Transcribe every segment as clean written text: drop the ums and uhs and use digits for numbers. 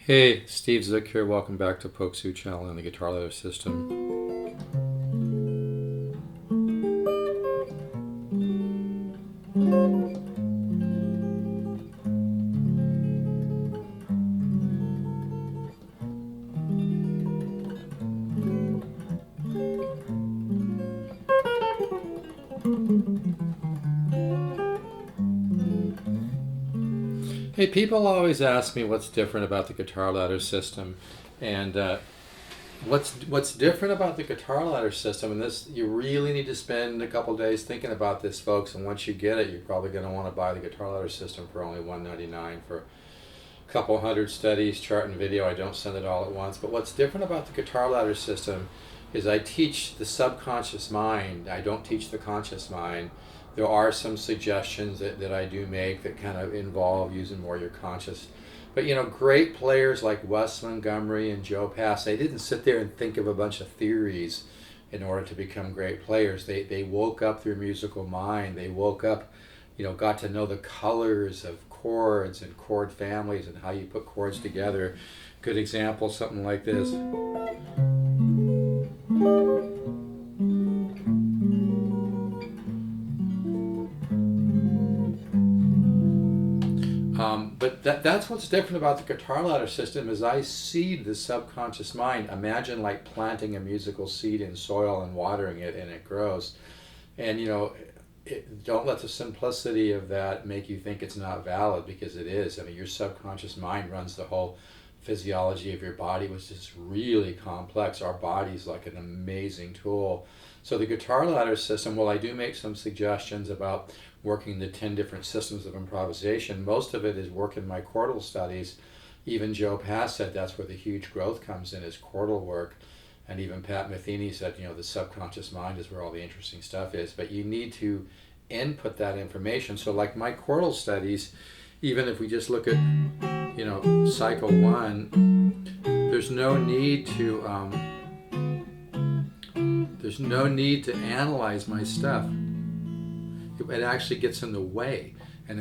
Hey, Steve Zook here. Welcome back to Polkzoo channel and the guitar ladder system. Hey, people always ask me what's different about the guitar ladder system, and what's different about the guitar ladder system, and this you really need to spend a couple days thinking about this, folks. And once you get it, you're probably going to want to buy the guitar ladder system for only $199 for a couple hundred studies, chart, and video. I don't send it all at once. But what's different about the guitar ladder system is I teach the subconscious mind. I don't teach the conscious mind. There are some suggestions that I do make that kind of involve using more your conscious. But you know, great players like Wes Montgomery and Joe Pass, they didn't sit there and think of a bunch of theories in order to become great players. They woke up their musical mind. They woke up, got to know the colors of chords and chord families and how you put chords together. Good example, something like this. But that's what's different about the guitar ladder system is I seed the subconscious mind. Imagine like planting a musical seed in soil and watering it and it grows. And don't let the simplicity of that make you think it's not valid, because it is. I mean, your subconscious mind runs the whole physiology of your body, which is really complex. Our body's like an amazing tool. So the guitar ladder system, well, I do make some suggestions about working the 10 different systems of improvisation. Most of it is work in my chordal studies. Even Joe Pass said that's where the huge growth comes in, is chordal work. And even Pat Metheny said, the subconscious mind is where all the interesting stuff is. But you need to input that information. So like my chordal studies, even if we just look at, cycle 1, there's no need to analyze my stuff. It actually gets in the way. And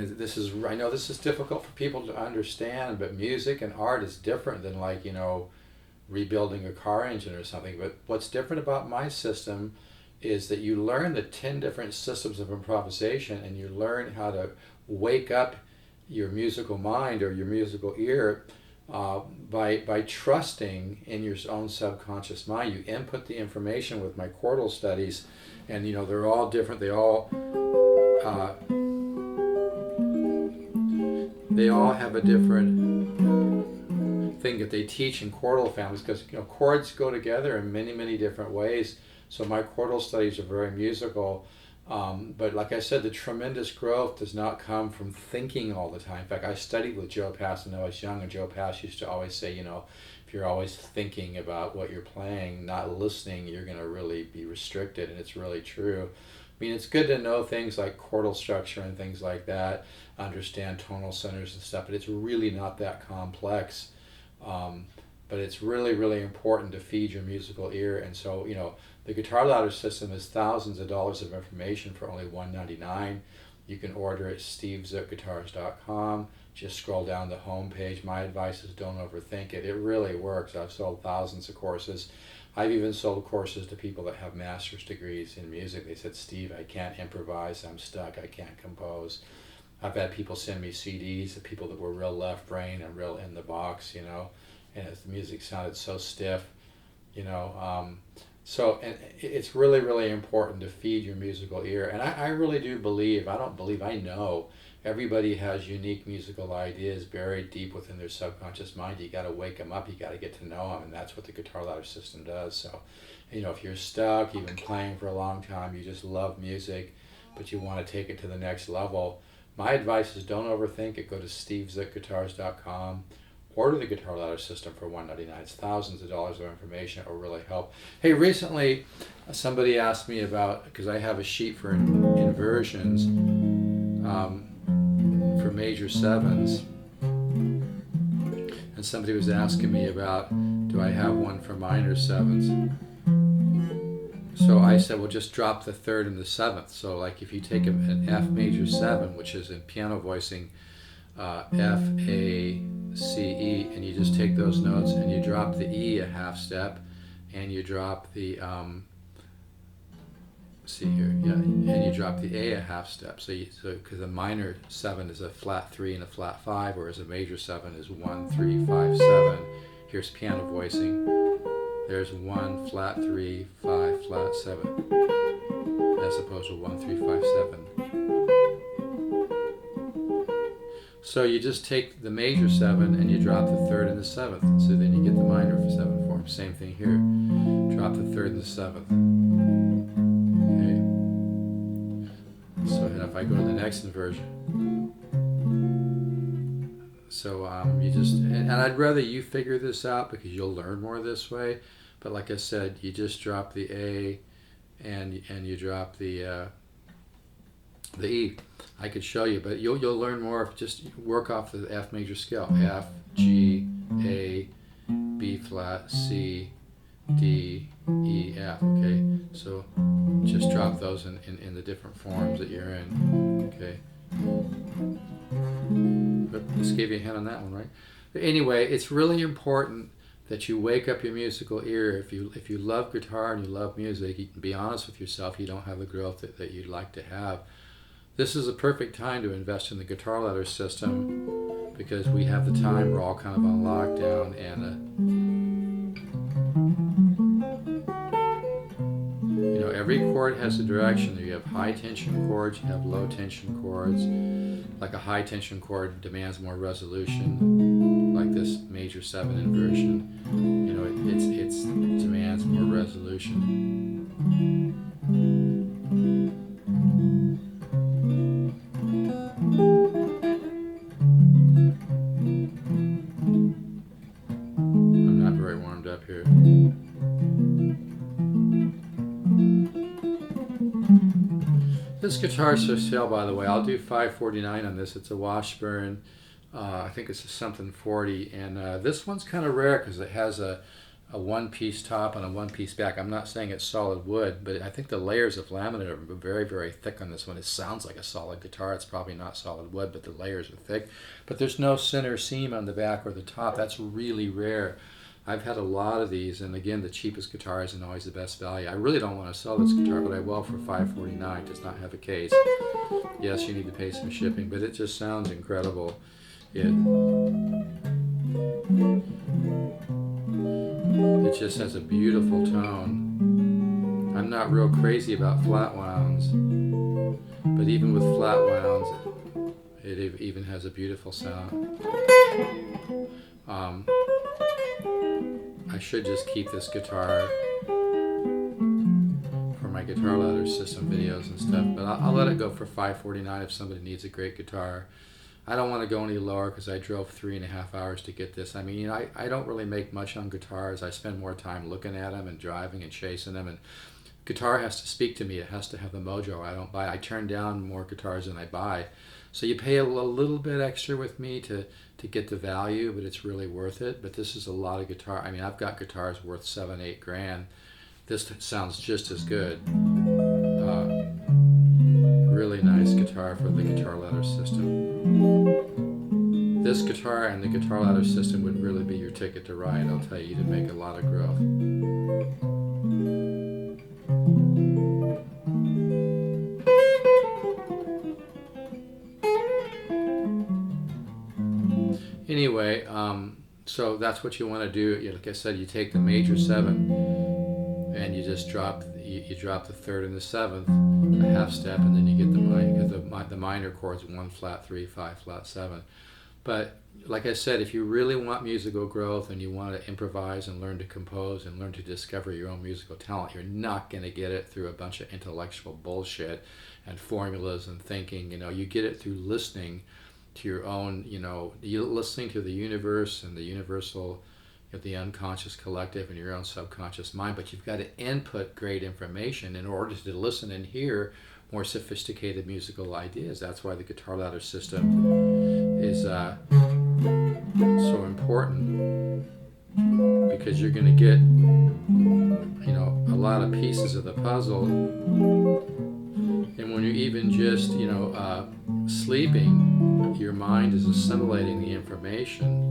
I know this is difficult for people to understand, but music and art is different than rebuilding a car engine or something. But what's different about my system is that you learn the 10 different systems of improvisation, and you learn how to wake up your musical mind or your musical ear by trusting in your own subconscious mind. You input the information with my chordal studies, and they're all different. They all have a different thing that they teach in chordal families, because chords go together in many, many different ways. So my chordal studies are very musical. But like I said, the tremendous growth does not come from thinking all the time. In fact, I studied with Joe Pass when I was young, and Joe Pass used to always say, if you're always thinking about what you're playing, not listening, you're going to really be restricted. And it's really true. I mean, it's good to know things like chordal structure and things like that, understand tonal centers and stuff, but it's really not that complex. But it's really, really important to feed your musical ear. And so, the guitar ladder system is thousands of dollars of information for only $199. You can order it at stevezookguitars.com. Just scroll down the home page. My advice is don't overthink it. It really works. I've sold thousands of courses. I've even sold courses to people that have master's degrees in music. They said, Steve, I can't improvise. I'm stuck. I can't compose. I've had people send me CDs of people that were real left brain and real in the box, and the music sounded so stiff, So it's really, really important to feed your musical ear. And I really do believe, I know, everybody has unique musical ideas buried deep within their subconscious mind. You got to wake them up. You got to get to know them. And that's what the guitar ladder system does. So, if you're stuck, you've been playing for a long time, you just love music, but you want to take it to the next level, my advice is don't overthink it. Go to stevezookguitars.com. Order the guitar ladder system for $199. It's thousands of dollars of information. It will really help. Hey, recently somebody asked me about, because I have a sheet for inversions for major sevens, and somebody was asking me about, do I have one for minor sevens? So I said, well, just drop the third and the seventh. So like if you take an F major 7, which is in piano voicing, F, A, C, E, and you just take those notes and you drop the E a half step, and you drop the see here, yeah, and you drop the A a half step. So because a minor 7 is a flat 3 and a flat 5, whereas a major 7 is 1, 3, 5, 7. Here's piano voicing. There's 1, flat 3, 5, flat 7, as opposed to 1, 3, 5, 7. So you just take the major 7 and you drop the 3rd and the 7th. So then you get the minor 7 form. Same thing here. Drop the 3rd and the 7th. Okay. So if I go to the next inversion. So you just, and I'd rather you figure this out because you'll learn more this way. But like I said, you just drop the A and you drop the E. I could show you, but you'll learn more if just work off the F major scale. F, G, A, B flat, C, D, E, F. Okay, so just drop those in the different forms that you're in. Okay. But just gave you a hint on that one, right? But anyway, it's really important that you wake up your musical ear. If you love guitar and you love music, you can be honest with yourself. You don't have the growth that you'd like to have. This is a perfect time to invest in the guitar ladder system because we have the time. We're all kind of on lockdown, and you know, every chord has a direction. You have high tension chords, you have low tension chords. Like a high tension chord demands more resolution, like this major 7 inversion. You know, it demands more resolution. I'm not very warmed up here. This guitar's for sale, by the way. I'll do $549 on this. It's a Washburn. I think it's a something 40, and this one's kind of rare because it has a one-piece top and a one-piece back. I'm not saying it's solid wood, but I think the layers of laminate are very, very thick on this one. It sounds like a solid guitar. It's probably not solid wood, but the layers are thick. But there's no center seam on the back or the top. That's really rare. I've had a lot of these, and again, the cheapest guitar isn't always the best value. I really don't want to sell this guitar, but I will for $549. It does not have a case. Yes, you need to pay some shipping, but it just sounds incredible. It just has a beautiful tone. I'm not real crazy about flat wounds, but even with flat wounds, it even has a beautiful sound. I should just keep this guitar for my guitar ladder system videos and stuff, but I'll let it go for $549 if somebody needs a great guitar. I don't want to go any lower because I drove 3.5 hours to get this. I mean, I don't really make much on guitars. I spend more time looking at them and driving and chasing them, and guitar has to speak to me. It has to have the mojo. I turn down more guitars than I buy. So you pay a little bit extra with me to get the value, but it's really worth it. But this is a lot of guitar. I mean, I've got guitars worth $7-8 grand. This sounds just as good. Really nice guitar for the guitar ladder system. This guitar and the guitar ladder system would really be your ticket to ride. I'll tell you, to make a lot of growth. Anyway, so that's what you want to do. Like I said, you take the major 7 and you just drop the 3rd and the 7th a half step, and then you get the minor, because the minor chords 1 flat 3, 5 flat 7. But like I said, if you really want musical growth and you want to improvise and learn to compose and learn to discover your own musical talent, you're not going to get it through a bunch of intellectual bullshit and formulas and thinking. You know, you get it through listening to your own, you're listening to the universe and the universal, the unconscious collective and your own subconscious mind. But you've got to input great information in order to listen and hear more sophisticated musical ideas. That's why the guitar ladder system is so important, because you're going to get a lot of pieces of the puzzle. And when you're even just sleeping, your mind is assimilating the information.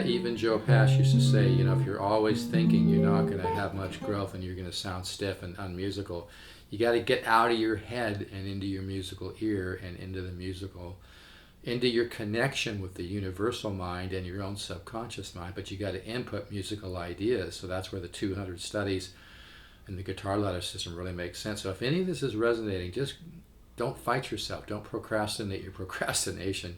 even Joe Pass used to say, you know, if you're always thinking, you're not going to have much growth and you're going to sound stiff and unmusical. You got to get out of your head and into your musical ear and into your connection with the universal mind and your own subconscious mind. But you got to input musical ideas. So that's where the 200 studies in the guitar ladder system really makes sense. So if any of this is resonating, just don't fight yourself. Don't procrastinate your procrastination.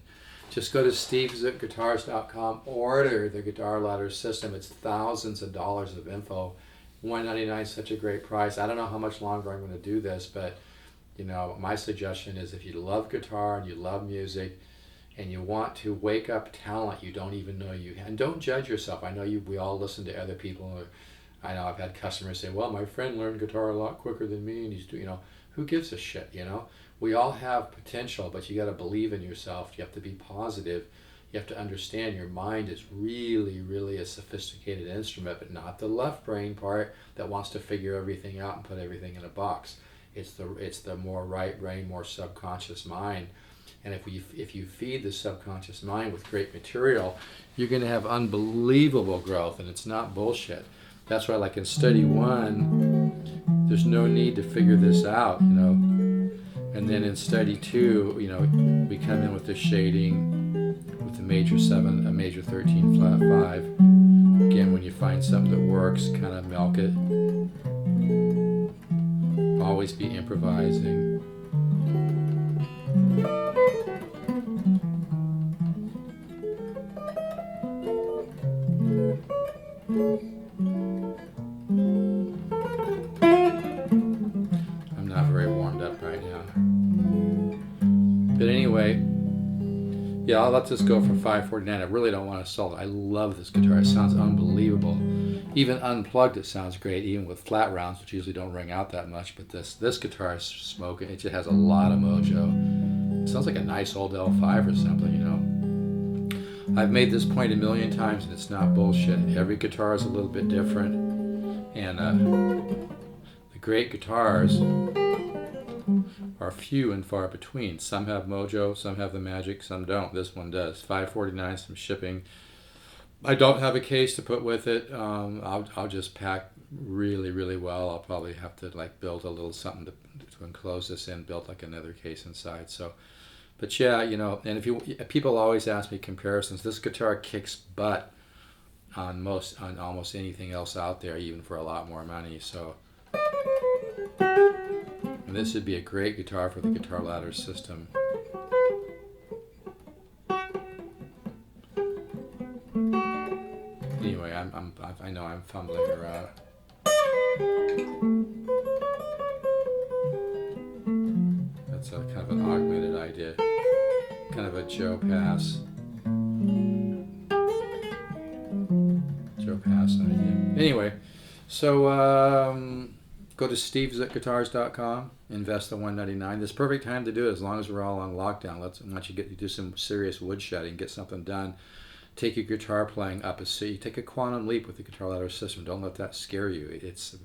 Just go to stevesguitars.com, order the guitar ladder system. It's thousands of dollars of info. $199 is such a great price. I don't know how much longer I'm going to do this, but you know, my suggestion is if you love guitar and you love music and you want to wake up talent you don't even know you have, and don't judge yourself. I know we all listen to other people. I know I've had customers say, well, my friend learned guitar a lot quicker than me, and he's doing, you know, who gives a shit, you know? We all have potential, but you got to believe in yourself. You have to be positive. You have to understand your mind is really, really a sophisticated instrument, but not the left brain part that wants to figure everything out and put everything in a box. It's the more right brain, more subconscious mind. And if you feed the subconscious mind with great material, you're going to have unbelievable growth, and it's not bullshit. That's why, like in study 1, there's no need to figure this out, you know. And then in study 2, you know, we come in with the shading, with the major 7, a major 13, flat 5. Again, when you find something that works, kind of milk it. Always be improvising. I'm not very warmed up right now. But anyway, yeah, I'll let this go for $549. I really don't want to sell it. I love this guitar. It sounds unbelievable. Even unplugged, it sounds great, even with flat rounds, which usually don't ring out that much. But this guitar is smoking. It just has a lot of mojo. It sounds like a nice old L5 or something, you know. I've made this point a million times, and it's not bullshit. Every guitar is a little bit different. And the great guitars are few and far between. Some have mojo, some have the magic, some don't. This one does. $549, some shipping. I don't have a case to put with it. I'll just pack really, really well. I'll probably have to like build a little something to enclose this in, build like another case inside. So, but yeah, you know, and people always ask me comparisons. This guitar kicks butt on almost anything else out there, even for a lot more money. So, and this would be a great guitar for the guitar ladder system. Anyway, I know I'm fumbling around. That's a kind of an augmented idea, kind of a Joe Pass idea. Anyway, so go to stevesguitars.com, invest the $199. This is perfect time to do it as long as we're all on lockdown. Once you do some serious woodshedding, get something done. Take your guitar playing up a C. Take a quantum leap with the guitar ladder system. Don't let that scare you. It's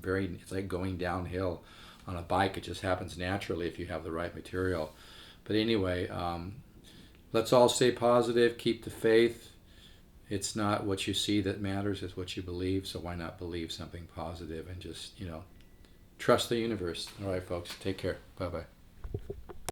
like going downhill on a bike. It just happens naturally if you have the right material. But anyway, let's all stay positive. Keep the faith. It's not what you see that matters. It's what you believe. So why not believe something positive and just, you know, trust the universe. All right, folks. Take care. Bye-bye.